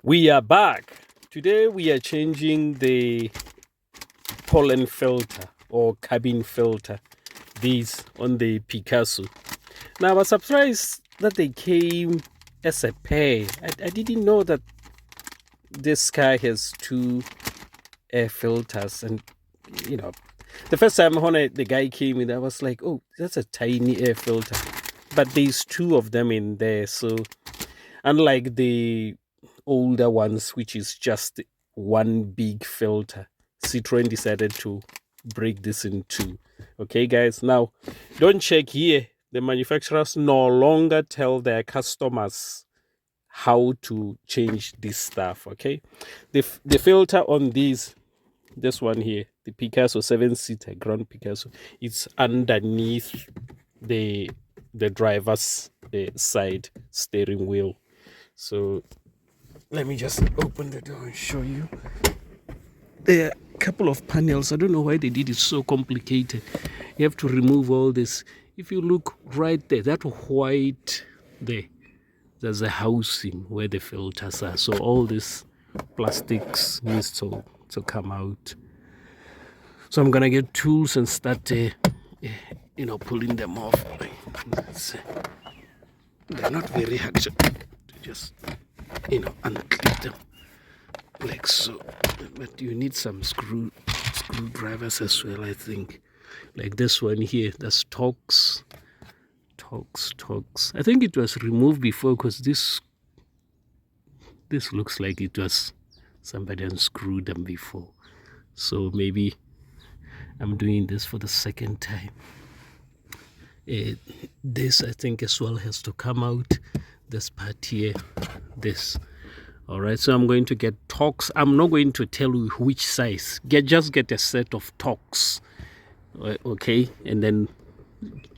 We are back. Today we are changing the pollen filter or cabin filter, these on the Picasso. Now I was surprised that they came as a pair. I didn't know that this car has two air filters, and the first time when the guy came in, I was like, oh, that's a tiny air filter, but there's two of them in there. So unlike the older ones, which is just one big filter, Citroen decided to break this in two. Okay, guys, now don't check here. The manufacturers no longer tell their customers how to change this stuff. Okay, the filter on this one here, the Picasso 7-seater Grand Picasso, it's underneath the driver's side steering wheel. So let me just open the door and show you. There are a couple of panels. I don't know why they did it so complicated. You have to remove all this. If you look right there, that white there, there's a housing where the filters are. So all this plastics needs to come out. So I'm gonna get tools and start pulling them off. They're not very hard to just unclip them like so, but you need some screwdrivers as well. I think like this one here, that's Torx. I think it was removed before, because this looks like it was somebody unscrewed them before. So maybe I'm doing this for the second time. This I think as well has to come out, this part here, this. All right, so I'm going to get Torx. I'm not going to tell you which size. Just get a set of Torx, okay, and then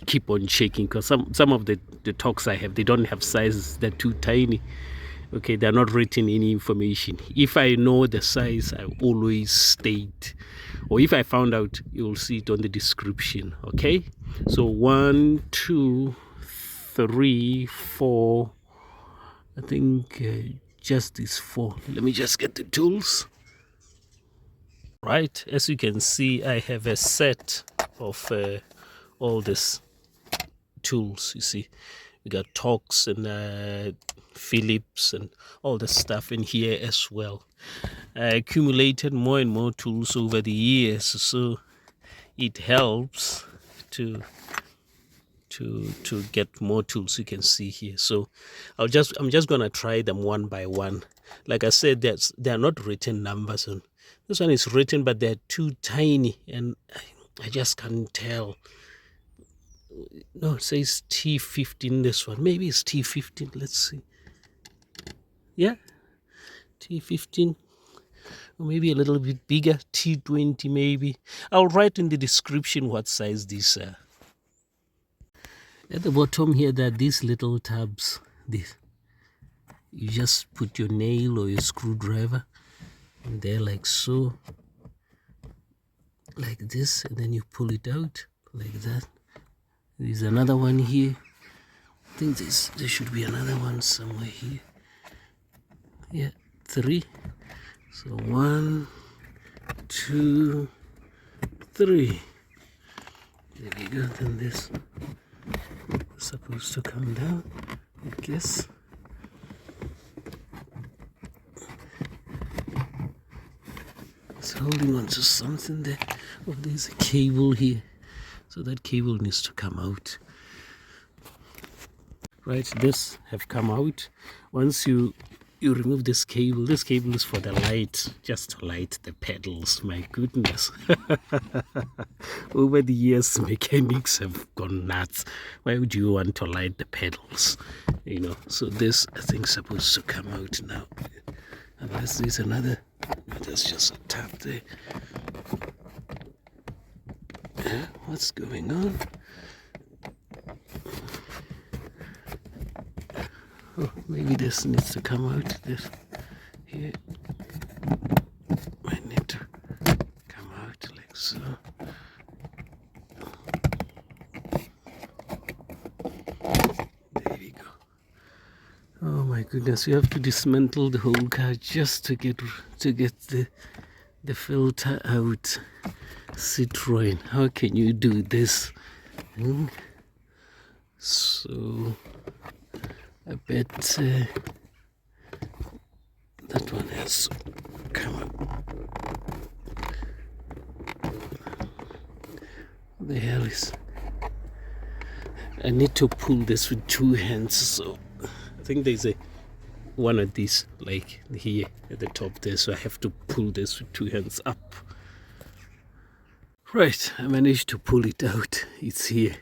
keep on checking, because some of the Torx I have, they don't have sizes. They're too tiny. Okay, they're not written any information. If I know the size, I always state, or if I found out, you'll see it on the description. Okay, so 1, 2, 3, 4. I think just these 4. Let me just get the tools. Right, as you can see, I have a set of all these tools. You see, we got Torx and Phillips and all the stuff in here as well. I accumulated more and more tools over the years, so it helps to get more tools. You can see here. So I'm just gonna try them one by one. Like I said, they are not written numbers on this one. Is written, but they're too tiny, and I just can't tell. No, it says T15. This one, maybe it's T15. Let's see. Yeah, T15, or maybe a little bit bigger, T20 maybe. I'll write in the description what size these are. At the bottom here, there are these little tabs. This, you just put your nail or your screwdriver in there like so, like this, and then you pull it out like that. There's another one here. I think there should be another one somewhere here. Yeah, 3. So 1, 2, 3. There we go. Then this is supposed to come down, I guess. It's holding on to something there. Oh, there's a cable here, so that cable needs to come out. Right, this have come out. Once you remove this cable is for the light, just to light the pedals. My goodness. Over the years, mechanics have gone nuts. Why would you want to light the pedals? So this, I think, is supposed to come out now. Unless there's another, that's just a tap there. What's going on? Oh, maybe this needs to come out. This here might need to come out like so. There we go. Oh my my goodness, you have to dismantle the whole car just to get the filter out. Citroen, how can you do this? So I bet that one has come up. The hell is... I need to pull this with 2 hands, so I think there's one of these like here at the top there, so I have to pull this with 2 hands up. Right, I managed to pull it out. It's here.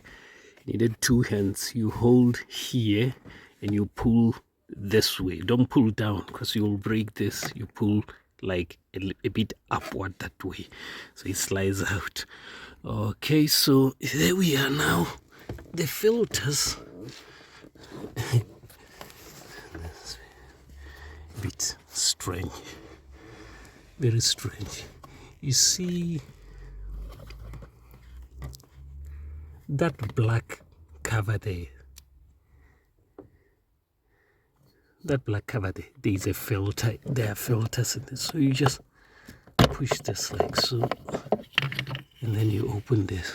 Needed 2 hands. You hold here and you pull this way. Don't pull down because you will break this. You pull like a bit upward that way, so it slides out. Okay, so there we are now. The filters. A bit strange, very strange. You see that black cover there, there's a filter. There are filters in this, so you just push this like so, and then you open this.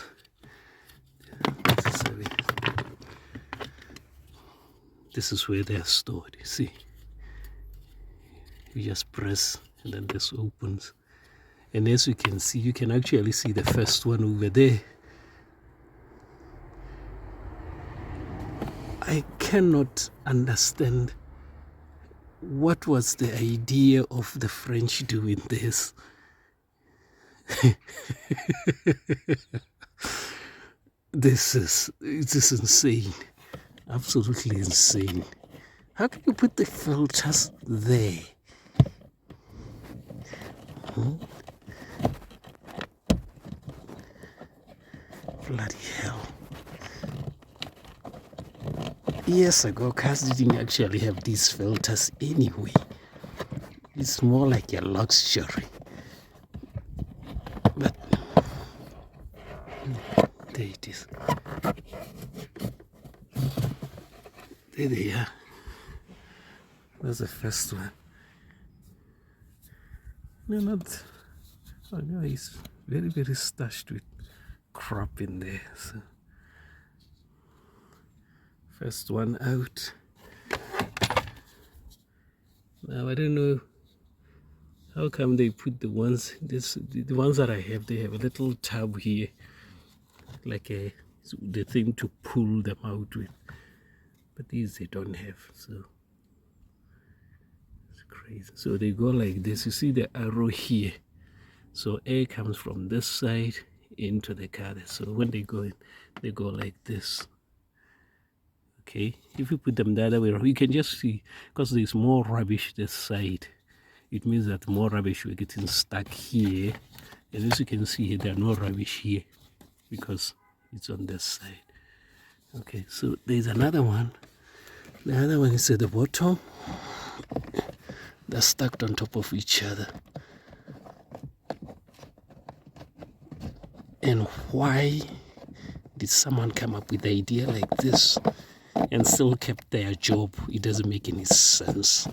This is where they are stored, you see. You just press and then this opens, and as you can see, you can actually see the first one over there. I cannot understand what was the idea of the French doing this. This is insane, absolutely insane. How can you put the filters there? Bloody hell. Years ago, cars didn't actually have these filters anyway. It's more like a luxury. But there it is. There they are. That's the first one. No, not. Oh no, it's very, very stashed with crap in there. So. First one out. Now I don't know how come they put the ones the ones that I have. They have a little tab here, like the thing to pull them out with. But these they don't have, so it's crazy. So they go like this. You see the arrow here. So air comes from this side into the car. So when they go in, they go like this. Okay, if you put them the other way around, you can just see, because there's more rubbish this side, it means that more rubbish will getting stuck here. And as you can see here, there are no rubbish here because it's on this side. Okay, so there's another one. The other one is at the bottom. They're stacked on top of each other. And why did someone come up with the idea like this and still kept their job? It doesn't make any sense.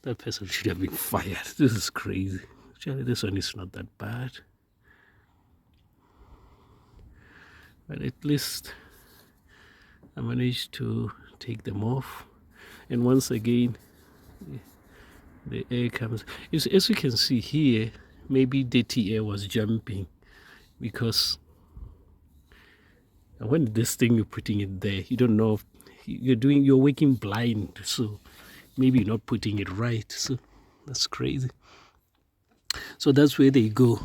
That person should have been fired. This is crazy. Actually, this one is not that bad. But at least I managed to take them off. And once again, the air comes. As you can see here, maybe dirty air was jumping, because when this thing you're putting it there, you don't know if you're working blind, so maybe you're not putting it right. So that's crazy. So that's where they go.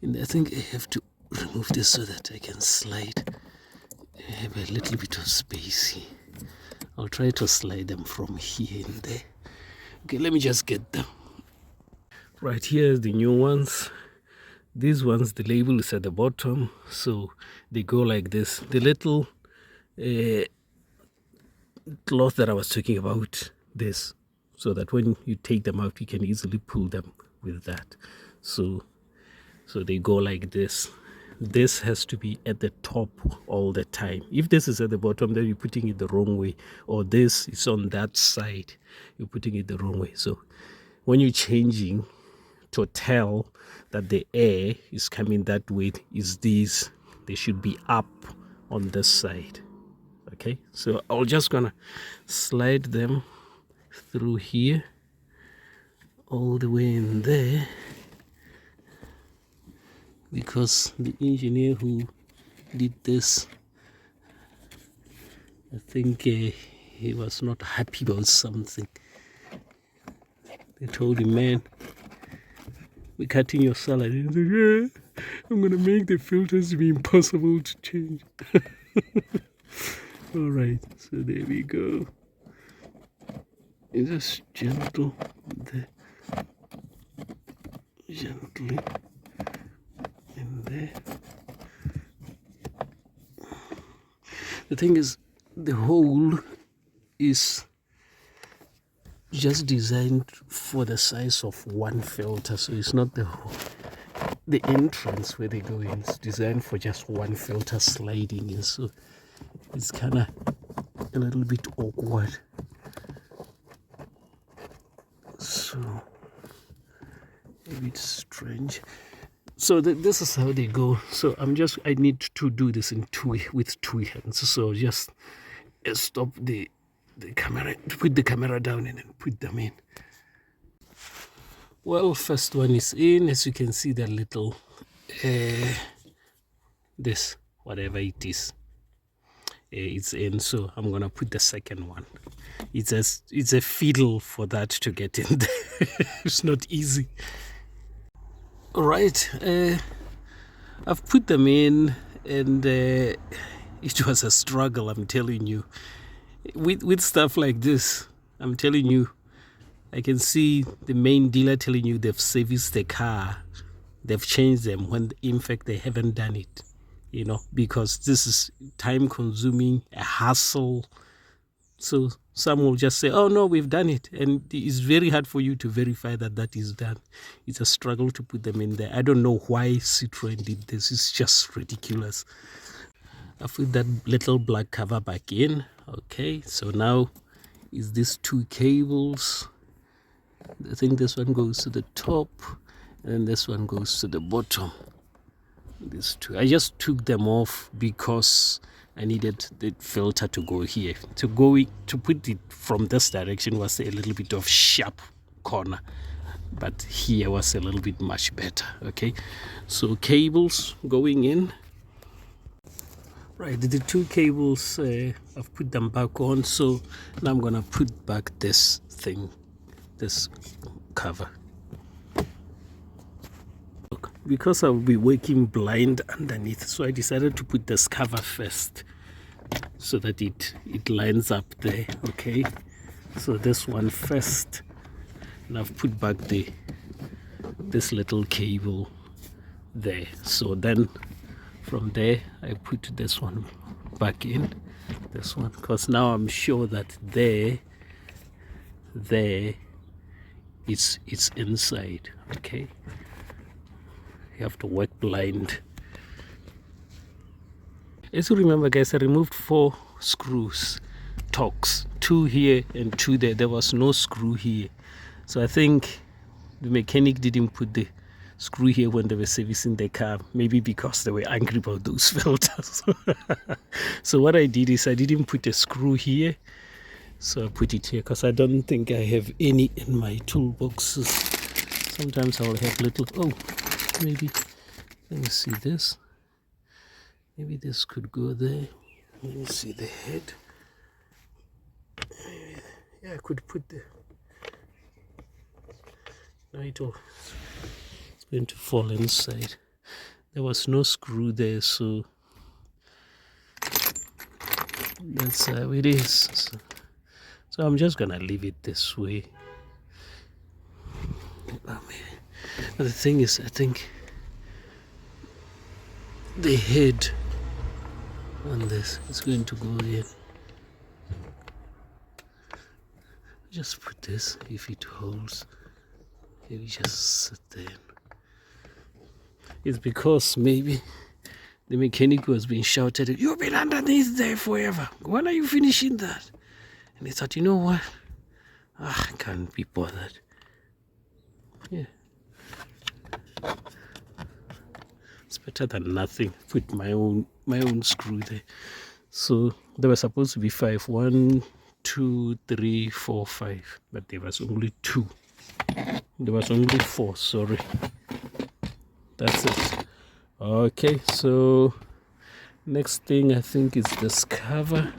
And I think I have to remove this so that I can slide. I have a little bit of space here. I'll try to slide them from here and there. Okay, let me just get them. Right, here's the new ones. These ones, the label is at the bottom, so they go like this. The little cloth that I was talking about, this, so that when you take them out, you can easily pull them with that. So they go like this. this has to be at the top all the time. If this is at the bottom, then you're putting it the wrong way, or this is on that side, you're putting it the wrong way. So when you're changing, to tell that the air is coming that way, is these, they should be up on this side. Okay, so I'm just gonna slide them through here all the way in there, because the engineer who did this, I think he was not happy about something. They told him, man, we're cutting your salad. And he said, yeah, I'm gonna make the filters be impossible to change. All right, so there we go. It's just gentle there, gently in there. The thing is, the hole is just designed for the size of one filter, so it's not the entrance where they go in. It's designed for just one filter sliding in, so it's kind of a little bit awkward. So a bit strange. So this is how they go. So I need to do this with two hands. So just stop the camera, put the camera down and then put them in. Well, first one is in. As you can see, the little this, whatever it is, it's in. So I'm gonna put the second one. It's a fiddle for that to get in there. It's not easy. All right, I've put them in, and it was a struggle, I'm telling you. With stuff like this, I'm telling you, I can see the main dealer telling you they've serviced the car, they've changed them, when in fact they haven't done it, because this is time consuming, a hassle. So some will just say, oh no, we've done it, and it's very hard for you to verify that is done. It's a struggle to put them in there. I don't know why Citroen did this. It's just ridiculous. I put that little black cover back in. Okay, so now is these two cables. I think this one goes to the top and this one goes to the bottom. These two, I just took them off because I needed the filter to go here. To put it from this direction was a little bit of sharp corner, but here was a little bit much better. Okay, so cables going in. Right, the two cables, I've put them back on. So now I'm gonna put back this thing, this cover. Because I'll be working blind underneath, so I decided to put this cover first so that it lines up there. Okay, so this one first, and I've put back this little cable there. So then from there I put this one back in, this one, because now I'm sure that there it's inside. Okay, you have to work blind. As you remember, guys, I removed 4 screws, Torx, 2 here and 2 there. There was no screw here, so I think the mechanic didn't put the screw here when they were servicing the car, maybe because they were angry about those filters. So what I did is I didn't put a screw here, so I put it here because I don't think I have any in my toolboxes. Sometimes I'll have little, maybe, let me see this. Maybe this could go there. Let me see the head. Yeah, I could put the... No, it's going to fall inside. There was no screw there, so that's how it is. So I'm just gonna leave it this way. But the thing is, I think the head on this is going to go in. Just put this, if it holds, maybe just sit there. It's because maybe The mechanic was being shouted at, "You've been underneath there forever. When are you finishing that?" And he thought, you know what? I can't be bothered. Yeah. It's better than nothing. Put my own screw there. So there were supposed to be 5. 1, 2, 3, 4, 5. But there was only 2. There was only 4, sorry. That's it. Okay, so next thing I think is this cover.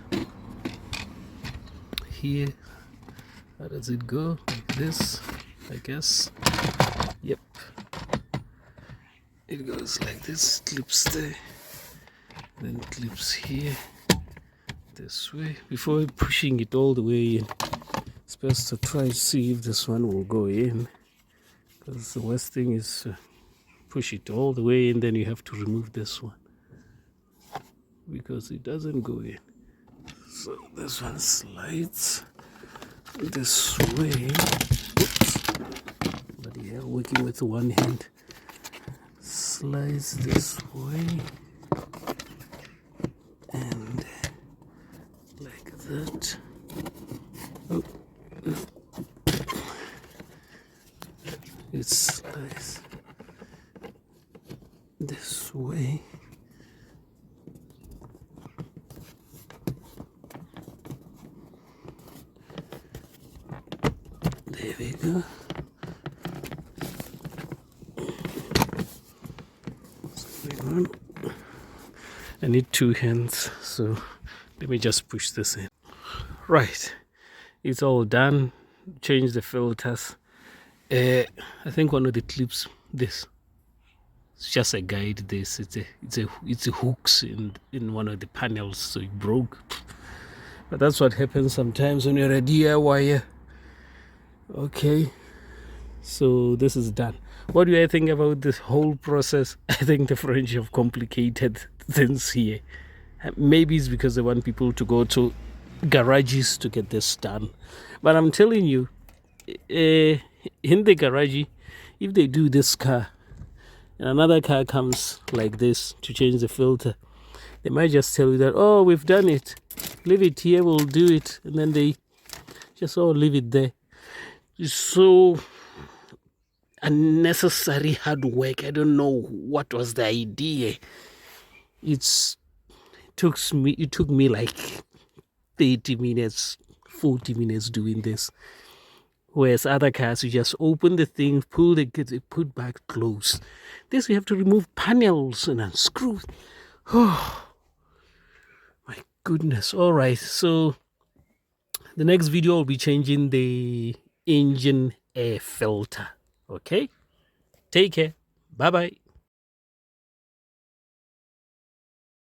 Here. How does it go? Like this, I guess. Yep. It goes like this, clips there, then clips here, this way. Before pushing it all the way in, it's best to try to see if this one will go in, because the worst thing is push it all the way in, then you have to remove this one, because it doesn't go in. So this one slides this way. Oops. But yeah, working with one hand. Slides this way and like that. Oh, no. It slides this way. There we go. I need 2 hands, so let me just push this in. Right, it's all done. Change the filters. I think one of the clips, this, it's just a guide. This it's a hooks in one of the panels, so it broke. But that's what happens sometimes when you're a DIYer. Okay, so this is done. What do I think about this whole process? I think the French have complicated things here. Maybe it's because they want people to go to garages to get this done. But I'm telling you, in the garage, if they do this car, and another car comes like this to change the filter, they might just tell you that, oh, we've done it. Leave it here, we'll do it. And then they just, oh, leave it there. It's so unnecessary hard work. I don't know what was the idea. It took me like 30 minutes, 40 minutes doing this. Whereas other cars, you just open the thing, pull the put back, close. This we have to remove panels and unscrew. Oh my goodness. All right, so the next video will be changing the engine air filter. Okay, take care. Bye bye.